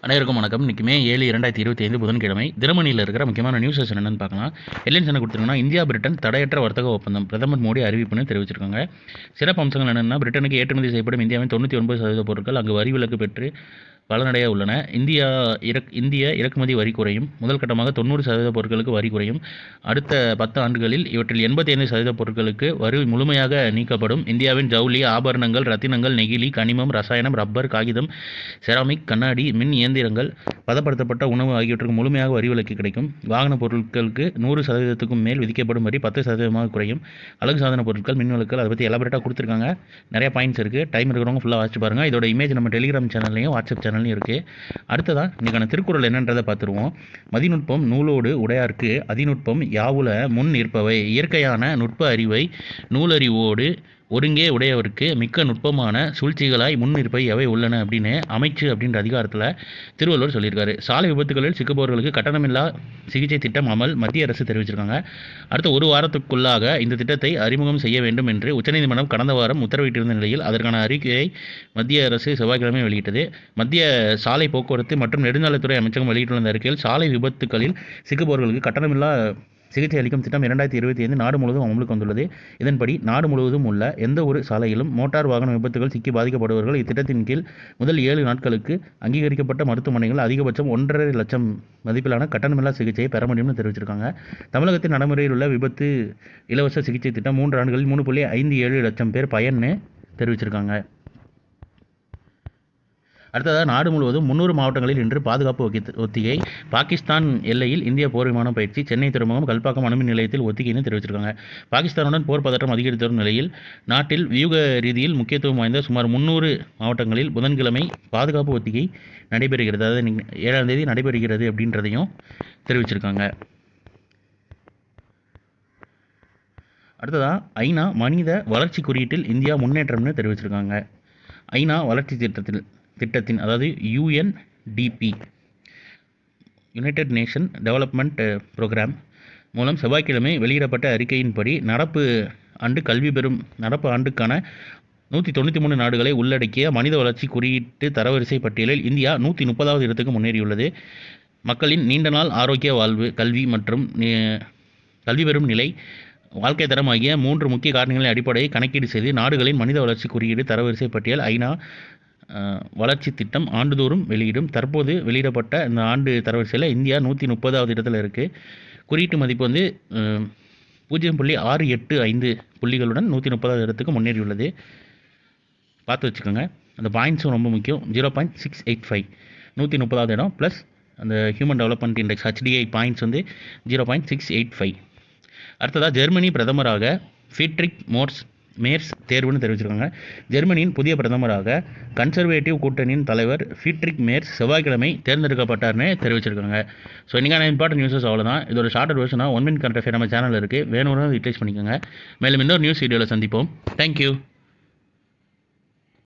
அனைவருக்கும் வணக்கம். இன்றைக்கி மே 7, 2025 புதன்கிழமை. தினமணியில் இருக்கிற முக்கியமான நியூஸ் என்னென்னு பார்க்கலாம். ஹெட்லைன்ஸ் என்ன கொடுத்துருங்கன்னா, இந்தியா பிரிட்டன் தடையற்ற வர்த்தக ஒப்பந்தம் பிரதமர் மோடி அறிவிப்புன்னு தெரிவிச்சிருக்காங்க. சிறப்பு அம்சங்கள் என்னென்னா, பிரிட்டனுக்கு ஏற்றுமதி செய்யப்படும் இந்தியாவின் 99% பொருட்கள் அங்கு வரி விலக்கு பெற்று பலனடைய உள்ளன. இந்திய இறக்குமதி வரி குறையும். முதல் கட்டமாக 90% பொருட்களுக்கு வரி குறையும். அடுத்த 10 ஆண்டுகளில் இவற்றில் 85% பொருட்களுக்கு வரி முழுமையாக நீக்கப்படும். இந்தியாவின் ஜவுளி, ஆபரணங்கள், ரத்தினங்கள், நெகிழி, கனிமம், ரசாயனம், ரப்பர், காகிதம், செராமிக், கண்ணாடி, மின் இயந்திரங்கள், பதப்படுத்தப்பட்ட உணவு ஆகியவற்றுக்கு முழுமையாக வரி விலக்கு கிடைக்கும். வாகன பொருட்களுக்கு 100%க்கும் மேல் விதிக்கப்படும் வரி 10% குறையும். அழகு சாதன பொருட்கள், மின் விளக்குகள், அதை பற்றி எலாபரேட்டாக கொடுத்துருக்காங்க. நிறைய பாயிண்ட்ஸ் இருக்குது. டைம் இருக்கிறவங்க ஃபுல்லாக வாட்சி பாருங்கள். இதோட இமேஜ் நம்ம டெலிகிராம் சேனல்லையும் வாட்ஸ்அப் சேனல் இருக்குது. அடுத்ததான் இன்றைக்கான திருக்குறள் என்னன்றதை பார்த்துருவோம். மதிநுட்பம் நூலோடு உடையார்க்கு அதிநுட்பம் யாவுல முன் நிற்பவை, இயற்கையான நுட்ப அறிவை நூலறிவோடு ஒருங்கே உடையவருக்கு மிக்க நுட்பமான சூழ்ச்சிகளாய் முன்னிற்பை எவை உள்ளன அப்படின்னு அமைச்சு அப்படின்ற அதிகாரத்தில் திருவள்ளுவர் சொல்லியிருக்காரு. சாலை விபத்துகளில் சிக்குபவர்களுக்கு கட்டணமில்லா சிகிச்சை திட்டம் அமல் மத்திய அரசு தெரிவிச்சிருக்காங்க. அடுத்த ஒரு வாரத்துக்குள்ளாக இந்த திட்டத்தை அறிமுகம் செய்ய வேண்டும் என்று உச்சநீதிமன்றம் கடந்த வாரம் உத்தரவிட்டிருந்த நிலையில் அதற்கான அறிக்கையை மத்திய அரசு செவ்வாய்க்கிழமை வெளியிட்டது. மத்திய சாலை போக்குவரத்து மற்றும் நெடுஞ்சாலைத்துறை அமைச்சகம் வெளியிட்டுள்ள அறிக்கையில் சாலை விபத்துகளில் சிக்குபவர்களுக்கு கட்டணமில்லா சிகிச்சை அளிக்கும் திட்டம் 2025 நாடு முழுவதும் அமலுக்கு வந்துள்ளது. இதன்படி நாடு முழுவதும் உள்ள எந்த ஒரு சாலையிலும் மோட்டார் வாகன விபத்துகள் சிக்கி பாதிக்கப்படுபவர்கள் இத்திட்டத்தின் கீழ் முதல் 7 நாட்களுக்கு அங்கீகரிக்கப்பட்ட மருத்துவமனைகள் அதிகபட்சம் 1.5 லட்சம் மதிப்பிலான கட்டணமில்லா சிகிச்சையை பெற முடியும்னு தெரிவிச்சிருக்காங்க. தமிழகத்தில் நடைமுறையில் உள்ள விபத்து இலவச சிகிச்சை திட்டம் 3 ஆண்டுகளில் 3.57 லட்சம் பேர் பயன்னு தெரிவிச்சிருக்காங்க. அடுத்ததாக நாடு முழுவதும் 300 மாவட்டங்களில் இன்று பாதுகாப்பு ஒத்திகை. பாகிஸ்தான் எல்லையில் இந்திய போர் விமானம் பயிற்சி. சென்னை துறைமுகம், கல்பாக்கம் அணுமின் நிலையத்தில் ஒத்திகைன்னு தெரிவிச்சிருக்காங்க. பாகிஸ்தானுடன் போர் பதற்றம் அதிகரித்து வரும் நிலையில் நாட்டில் வியூக ரீதியில் முக்கியத்துவம் வாய்ந்த சுமார் 300 மாவட்டங்களில் புதன்கிழமை பாதுகாப்பு ஒத்திகை நடைபெறுகிறது. அதாவது 7ஆம் தேதி நடைபெறுகிறது அப்படின்றதையும் தெரிவிச்சிருக்காங்க. அடுத்ததாக ஐநா மனித வளர்ச்சி குறியீட்டில் இந்தியா முன்னேற்றம்னு தெரிவிச்சிருக்காங்க. ஐநா வளர்ச்சி திட்டத்தின் அதாவது UNDP united nation development programme மூலம் செவ்வாய்க்கிழமை வெளியிடப்பட்ட அறிக்கையின்படி நடப்பு ஆண்டுக்கான 193 நாடுகளை உள்ளடக்கிய மனித வளர்ச்சி குறியீட்டு தரவரிசை பட்டியலில் இந்தியா 130வது இடத்துக்கு முன்னேறியுள்ளது. மக்களின் நீண்ட நாள் ஆரோக்கிய வாழ்வு, கல்வி மற்றும் கல்வி பெறும் நிலை, வாழ்க்கை தரம் ஆகிய 3 முக்கிய காரணிகளின் அடிப்படையை கணக்கீடு செய்து நாடுகளின் மனித வளர்ச்சி குறியீடு தரவரிசை பட்டியல் ஐநா வளர்ச்சி திட்டம் ஆண்டுதோறும் வெளியிடும். தற்போது வெளியிடப்பட்ட இந்த ஆண்டு தரவரிசையில் இந்தியா 130வது இடத்துல இருக்குது. குறியீட்டு மதிப்பு 0.685 புள்ளிகளுடன் 130வது இடத்துக்கு முன்னேறியுள்ளது. பார்த்து வச்சுக்கோங்க. அந்த பாயிண்ட்ஸும் ரொம்ப முக்கியம். 0.685 130வது இடம் ப்ளஸ் அந்த human development index HDI points 0.685. அடுத்ததாக ஜெர்மனி பிரதமராக ஃப்ரீட்ரிக் மேர்ஸ் தேர்வுன்னு தெரிவிச்சிருக்காங்க. ஜெர்மனியின் புதிய பிரதமராக கன்சர்வேட்டிவ் கூட்டணியின் தலைவர் ஃப்ரீட்ரிக் மேர்ஸ் செவ்வாய்க்கிழமை தேர்ந்தெடுக்கப்பட்டார்னு தெரிவிச்சிருக்காங்க. ஸோ இன்றைக்கான இம்பார்ட்டன்ட் நியூஸஸ் அவ்வளோதான். இதோட ஷார்ட்டர் வெர்ஷனாக 1 மினிட் கரண்ட் அஃபேர் நம்ம சேனலில் இருக்குது. வேணும்னு யூட்டிலைஸ் பண்ணிக்கோங்க. மேலும் இன்னொரு நியூஸ் வீடியோவில் சந்திப்போம். தேங்க்யூ.